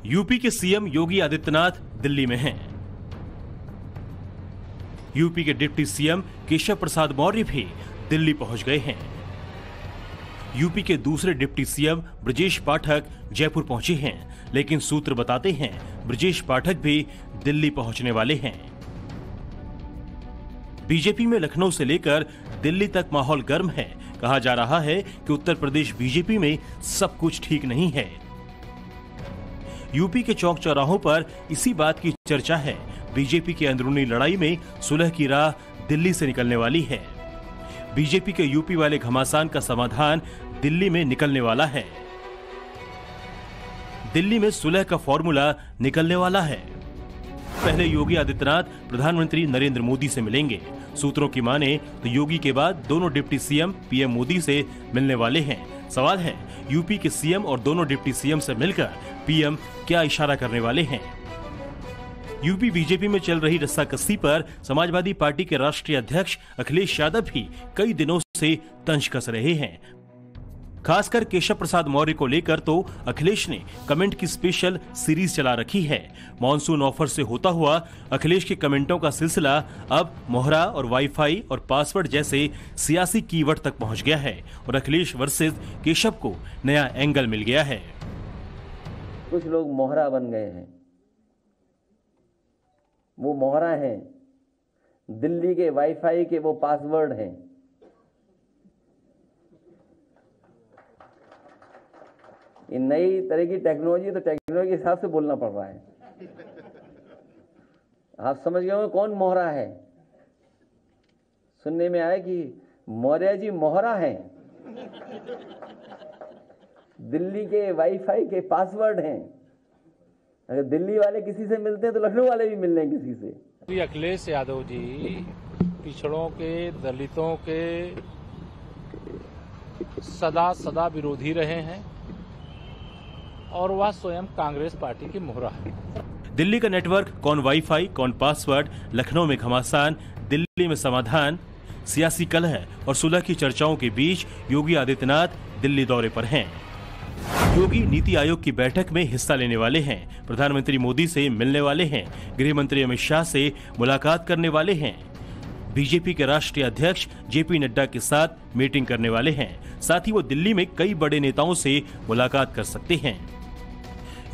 UP के CM Yogi Adityanath Delhi में हैं। यूपी के डिप्टी सीएम केशव प्रसाद मौर्य भी दिल्ली पहुंच गए हैं। यूपी के दूसरे डिप्टी सीएम ब्रजेश पाठक जयपुर पहुंचे हैं, लेकिन सूत्र बताते हैं ब्रजेश पाठक भी दिल्ली पहुंचने वाले हैं। बीजेपी में लखनऊ से लेकर दिल्ली तक माहौल गर्म है। कहा जा रहा है कि उत्तर प्रदेश बीजेपी में सब कुछ ठीक नहीं है। यूपी के चौक चौराहों पर इसी बात की चर्चा है। बीजेपी की अंदरूनी लड़ाई में सुलह की राह दिल्ली से निकलने वाली है। बीजेपी के यूपी वाले घमासान का समाधान दिल्ली में निकलने वाला है। दिल्ली में सुलह का फॉर्मूला निकलने वाला है। पहले योगी आदित्यनाथ प्रधानमंत्री नरेंद्र मोदी से मिलेंगे। सूत्रों की माने तो योगी के बाद दोनों डिप्टी सीएम पीएम मोदी से मिलने वाले हैं। सवाल है यूपी के सीएम और दोनों डिप्टी सीएम से मिलकर पीएम क्या इशारा करने वाले हैं। यूपी बीजेपी में चल रही रस्साकसी पर समाजवादी पार्टी के राष्ट्रीय अध्यक्ष अखिलेश यादव भी कई दिनों से तंज कस रहे हैं। खासकर केशव प्रसाद मौर्य को लेकर तो अखिलेश ने कमेंट की स्पेशल सीरीज चला रखी है। मॉनसून ऑफर से होता हुआ अखिलेश के कमेंटों का सिलसिला अब मोहरा और वाईफाई और पासवर्ड जैसे सियासी कीवर्ड तक पहुंच गया है और अखिलेश वर्सेस केशव को नया एंगल मिल गया है। कुछ लोग मोहरा बन गए हैं। वो मोहरा हैं, दिल्ली के वाईफाई के वो पासवर्ड हैं। ये नई तरह की टेक्नोलॉजी, तो टेक्नोलॉजी के हिसाब से बोलना पड़ रहा है। आप समझ गए हो कौन मोहरा है? सुनने में आया कि मौर्य जी मोहरा हैं, दिल्ली के वाईफाई के पासवर्ड हैं। अगर दिल्ली वाले किसी से मिलते हैं तो लखनऊ वाले भी मिल रहे हैं किसी से। अखिलेश यादव जी पिछड़ों के, दलितों के सदा विरोधी रहे हैं और वह स्वयं कांग्रेस पार्टी की मोहरा है। दिल्ली का नेटवर्क, कौन वाईफाई कौन पासवर्ड, लखनऊ में घमासान, दिल्ली में समाधान, सियासी कलह और सुलह की चर्चाओं के बीच योगी आदित्यनाथ दिल्ली दौरे पर हैं। योगी नीति आयोग की बैठक में हिस्सा लेने वाले हैं। प्रधानमंत्री मोदी से मिलने वाले हैं। गृह मंत्री अमित शाह से मुलाकात करने वाले हैं। बीजेपी के राष्ट्रीय अध्यक्ष जेपी नड्डा के साथ मीटिंग करने वाले हैं। साथ ही वो दिल्ली में कई बड़े नेताओं से मुलाकात कर सकते हैं।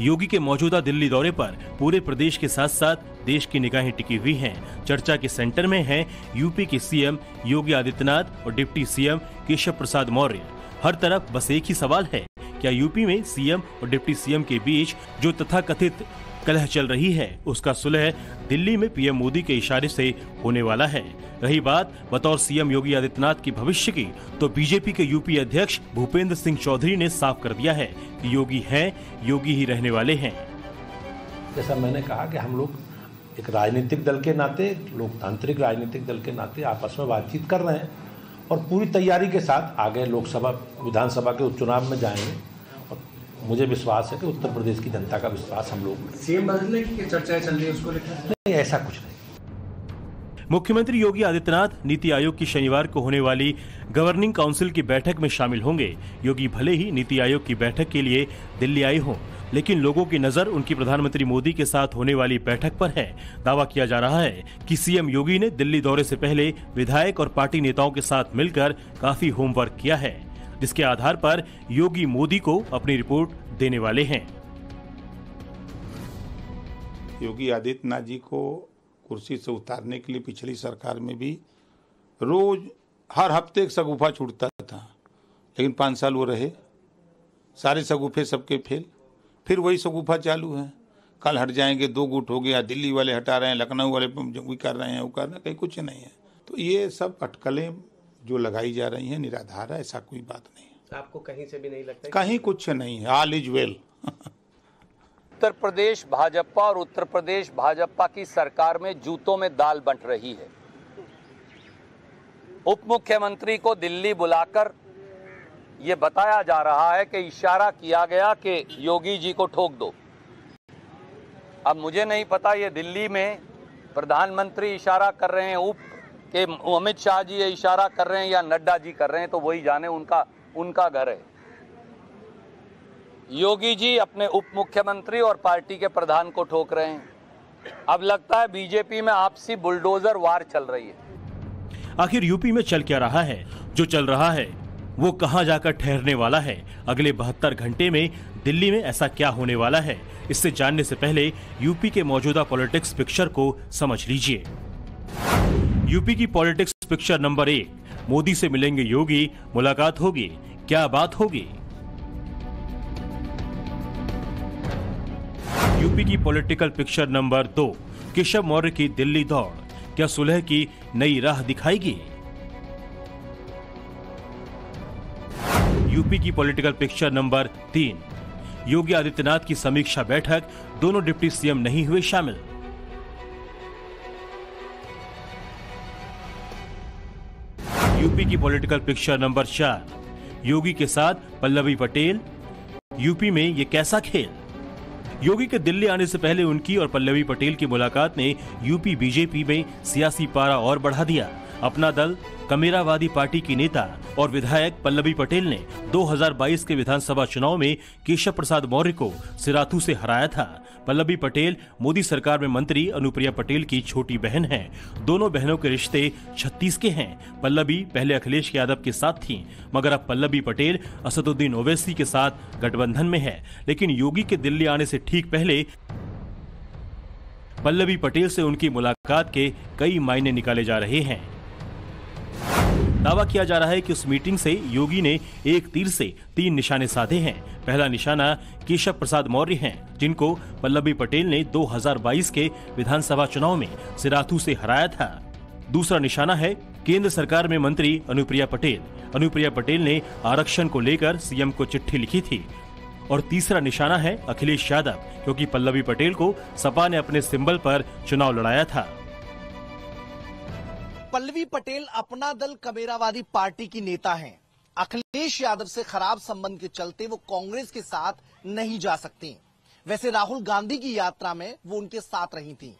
योगी के मौजूदा दिल्ली दौरे पर पूरे प्रदेश के साथ साथ देश की निगाहें टिकी हुई हैं। चर्चा के सेंटर में हैं यूपी के सीएम योगी आदित्यनाथ और डिप्टी सीएम केशव प्रसाद मौर्य। हर तरफ बस एक ही सवाल है, क्या यूपी में सीएम और डिप्टी सीएम के बीच जो तथाकथित कलह चल रही है उसका सुलह दिल्ली में पीएम मोदी के इशारे से होने वाला है। रही बात बतौर सीएम योगी आदित्यनाथ की भविष्य की, तो बीजेपी के यूपी अध्यक्ष भूपेंद्र सिंह चौधरी ने साफ कर दिया है कि योगी हैं, योगी ही रहने वाले हैं। जैसा मैंने कहा कि हम लोग एक राजनीतिक दल के नाते, लोकतांत्रिक राजनीतिक दल के नाते आपस में बातचीत कर रहे हैं और पूरी तैयारी के साथ आगे लोकसभा विधानसभा के उपचुनाव में जाएंगे। मुझे विश्वास है कि उत्तर प्रदेश की जनता का विश्वास हम लोग। सीएम बदलने की चर्चाएं चल रही है, उसको लेकर नहीं, ऐसा कुछ नहीं। मुख्यमंत्री योगी आदित्यनाथ नीति आयोग की शनिवार को होने वाली गवर्निंग काउंसिल की बैठक में शामिल होंगे। योगी भले ही नीति आयोग की बैठक के लिए दिल्ली आए हों, लेकिन लोगों की नजर उनकी प्रधानमंत्री मोदी के साथ होने वाली बैठक पर है। दावा किया जा रहा है कि सीएम योगी ने दिल्ली दौरे से पहले विधायक और पार्टी नेताओं के साथ मिलकर काफी होमवर्क किया है, जिसके आधार पर योगी मोदी को अपनी रिपोर्ट देने वाले हैं। योगी आदित्यनाथ जी को कुर्सी से उतारने के लिए पिछली सरकार में भी रोज हर हफ्ते एक शगुफा छूटता था, लेकिन 5 साल वो रहे, सारे शगुफे सबके फेल। फिर वही शगुफा चालू है, कल हट जाएंगे, 2 गुट हो गया, दिल्ली वाले हटा रहे हैं, लखनऊ वाले भी कर रहे हैं, वो कर रहे हैं, कहीं कुछ नहीं है। तो ये सब अटकलें जो लगाई जा रही हैं निराधार है, ऐसा कोई बात नहीं है। आपको कहीं से भी नहीं लगता? कहीं कुछ नहीं है, all is well. Uttar Pradesh Bhajpa और उत्तर प्रदेश भाजपा की सरकार में जूतों में दाल बंट रही है। उप मुख्यमंत्री को दिल्ली बुलाकर ये बताया जा रहा है कि इशारा किया गया कि योगी जी को ठोक दो। अब मुझे नहीं पता ये दिल्ली में प्रधानमंत्री इशारा कर रहे हैं, उप के अमित शाह जी ये इशारा कर रहे हैं या नड्डा जी कर रहे हैं, तो वही जाने, उनका घर है। योगी जी अपने उप मुख्यमंत्री और पार्टी के प्रधान को ठोक रहे हैं। अब लगता है बीजेपी में आपसी बुलडोजर वार चल रही है। आखिर यूपी में चल क्या रहा है? जो चल रहा है वो कहां जाकर ठहरने वाला है? अगले 72 घंटे में दिल्ली में ऐसा क्या होने वाला है? इससे जानने से पहले यूपी के मौजूदा पॉलिटिक्स पिक्चर को समझ लीजिए। यूपी की पॉलिटिक्स पिक्चर नंबर 1, मोदी से मिलेंगे योगी, मुलाकात होगी, क्या बात होगी? यूपी की political picture number 2, Keshav Maurya की दिल्ली दौड़, क्या सुलह की नई राह दिखाएगी? यूपी की political picture number 3, Yogi Adityanath की समीक्षा बैठक, दोनों डिप्टी सीएम नहीं हुए शामिल। यूपी की पॉलिटिकल पिक्चर नंबर 4, योगी के साथ पल्लवी पटेल, यूपी में ये कैसा खेल? योगी के दिल्ली आने से पहले उनकी और पल्लवी पटेल की मुलाकात ने यूपी बीजेपी में सियासी पारा और बढ़ा दिया। अपना दल कमेरावादी पार्टी की नेता और विधायक पल्लवी पटेल ने 2022 के विधानसभा चुनाव में केशव प्रसाद मौर्य को सिराथू से हराया था। पल्लवी पटेल मोदी सरकार में मंत्री अनुप्रिया पटेल की छोटी बहन हैं। दोनों बहनों के रिश्ते 36 के हैं। पल्लवी पहले अखिलेश यादव के साथ थीं, मगर अब पल्लवी पटेल असदुद्दीन ओवैसी के साथ गठबंधन में है। लेकिन योगी के दिल्ली आने से ठीक पहले पल्लवी पटेल से उनकी मुलाकात के कई मायने निकाले जा रहे हैं। दावा किया जा रहा है कि उस मीटिंग से योगी ने एक तीर से 3 निशाने साधे हैं। पहला निशाना केशव प्रसाद मौर्य हैं, जिनको पल्लवी पटेल ने 2022 के विधानसभा चुनाव में सिराथू से हराया था। दूसरा निशाना है केंद्र सरकार में मंत्री अनुप्रिया पटेल। अनुप्रिया पटेल ने आरक्षण को लेकर सीएम को चिट्ठी लिखी थी। और तीसरा निशाना है अखिलेश यादव, क्योंकि पल्लवी पटेल को सपा ने अपने सिंबल पर चुनाव लड़ाया था। पल्लवी पटेल अपना दल कमेरावादी पार्टी की नेता हैं। अखिलेश यादव से खराब संबंध के चलते वो कांग्रेस के साथ नहीं जा सकती। वैसे राहुल गांधी की यात्रा में वो उनके साथ रही थी।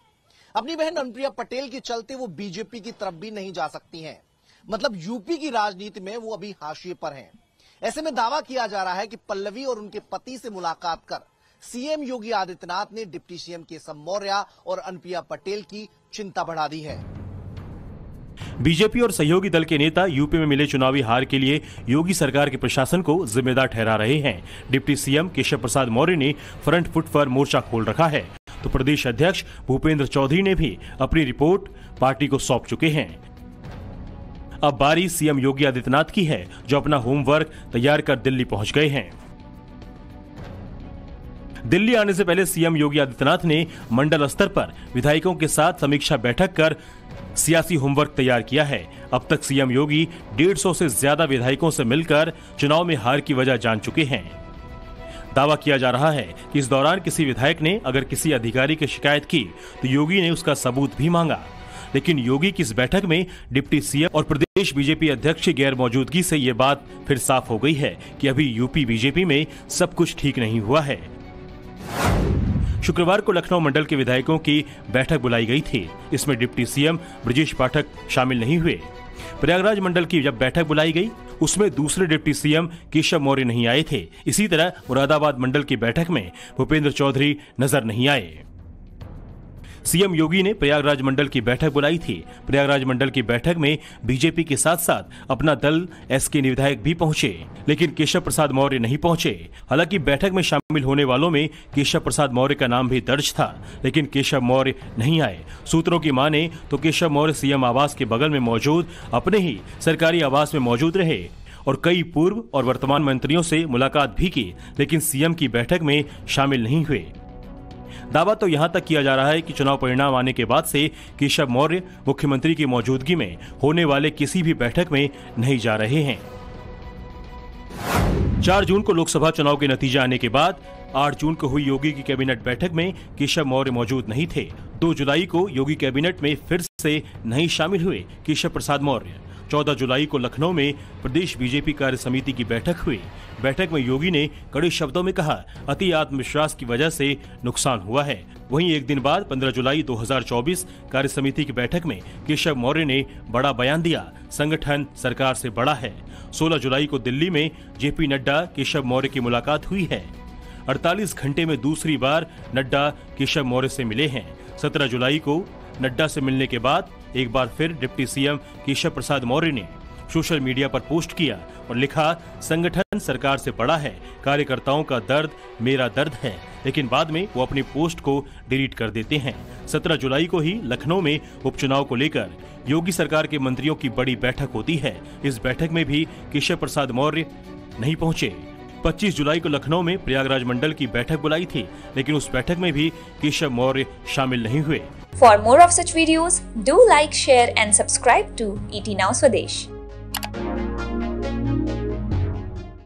अपनी बहन अनुप्रिया पटेल के चलते वो बीजेपी की तरफ भी नहीं जा सकती हैं। मतलब यूपी की राजनीति में वो अभी हाशिए पर हैं। ऐसे में दावा किया जा रहा है कि पल्लवी और उनके पति से मुलाकात कर सीएम योगी आदित्यनाथ ने डिप्टी सीएम केशव मौर्य और अनुप्रिया पटेल की चिंता बढ़ा दी है। बीजेपी और सहयोगी दल के नेता यूपी में मिले चुनावी हार के लिए योगी सरकार के प्रशासन को जिम्मेदार ठहरा रहे हैं। डिप्टी सीएम केशव प्रसाद मौर्य ने फ्रंट फुट पर मोर्चा खोल रखा है, तो प्रदेश अध्यक्ष भूपेंद्र चौधरी ने भी अपनी रिपोर्ट पार्टी को सौंप चुके हैं। अब बारी सीएम योगी आदित्यनाथ की है, जो अपना होमवर्क तैयार कर दिल्ली पहुंच गए हैं। दिल्ली आने से पहले सीएम योगी आदित्यनाथ ने मंडल स्तर पर विधायकों के साथ समीक्षा बैठक कर सियासी होमवर्क तैयार किया है। अब तक सीएम योगी 150 से ज्यादा विधायकों से मिलकर चुनाव में हार की वजह जान चुके हैं। दावा किया जा रहा है कि इस दौरान किसी विधायक ने अगर किसी अधिकारी की शिकायत की तो योगी ने उसका सबूत भी मांगा। लेकिन योगी की इस बैठक में डिप्टी सीएम और प्रदेश बीजेपी अध्यक्ष की गैर मौजूदगी से ये बात फिर साफ हो गई है कि अभी यूपी बीजेपी में सब कुछ ठीक नहीं हुआ है। शुक्रवार को लखनऊ मंडल के विधायकों की बैठक बुलाई गई थी। इसमें डिप्टी सीएम ब्रजेश पाठक शामिल नहीं हुए। प्रयागराज मंडल की जब बैठक बुलाई गई उसमें दूसरे डिप्टी सीएम केशव मौर्य नहीं आए थे। इसी तरह मुरादाबाद मंडल की बैठक में भूपेंद्र चौधरी नजर नहीं आए। सीएम योगी ने प्रयागराज मंडल की बैठक बुलाई थी। प्रयागराज मंडल की बैठक में बीजेपी के साथ साथ अपना दल एसके विधायक भी पहुंचे, लेकिन केशव प्रसाद मौर्य नहीं पहुंचे। हालांकि बैठक में शामिल होने वालों में केशव प्रसाद मौर्य का नाम भी दर्ज था, लेकिन केशव मौर्य नहीं आए। सूत्रों की माने तो केशव मौर्य सीएम आवास के बगल में मौजूद अपने ही सरकारी आवास में मौजूद रहे और कई पूर्व और वर्तमान मंत्रियों से मुलाकात भी की, लेकिन सीएम की बैठक में शामिल नहीं हुए। दावा तो यहां तक किया जा रहा है कि चुनाव परिणाम आने के बाद से केशव मौर्य मुख्यमंत्री की मौजूदगी में होने वाले किसी भी बैठक में नहीं जा रहे हैं। 4 जून को लोकसभा चुनाव के नतीजे आने के बाद 8 जून को हुई योगी की कैबिनेट बैठक में केशव मौर्य मौजूद नहीं थे। 2 जुलाई को योगी कैबिनेट में फिर से नहीं शामिल हुए केशव प्रसाद मौर्य। 14 जुलाई को लखनऊ में प्रदेश बीजेपी कार्य समिति की बैठक हुई। बैठक में योगी ने कड़े शब्दों में कहा, अति आत्मविश्वास की वजह से नुकसान हुआ है। वहीं एक दिन बाद 15 जुलाई 2024 कार्य समिति की बैठक में केशव मौर्य ने बड़ा बयान दिया, संगठन सरकार से बड़ा है। 16 जुलाई को दिल्ली में जेपी नड्डा केशव मौर्य की मुलाकात हुई है। 48 घंटे में दूसरी बार नड्डा केशव मौर्य से मिले हैं। 17 जुलाई को नड्डा से मिलने के बाद एक बार फिर डिप्टी सीएम केशव प्रसाद मौर्य ने सोशल मीडिया पर पोस्ट किया और लिखा, संगठन सरकार से बड़ा है, कार्यकर्ताओं का दर्द मेरा दर्द है। लेकिन बाद में वो अपनी पोस्ट को डिलीट कर देते हैं। 17 जुलाई को ही लखनऊ में उपचुनाव को लेकर योगी सरकार के मंत्रियों की बड़ी बैठक होती है। इस बैठक में भी केशव प्रसाद मौर्य नहीं पहुंचे। 25 जुलाई को लखनऊ में प्रयागराज मंडल की बैठक बुलाई थी, लेकिन उस बैठक में भी केशव मौर्य शामिल नहीं हुए। For more of such videos, do like, share and subscribe to ET Now Swadesh.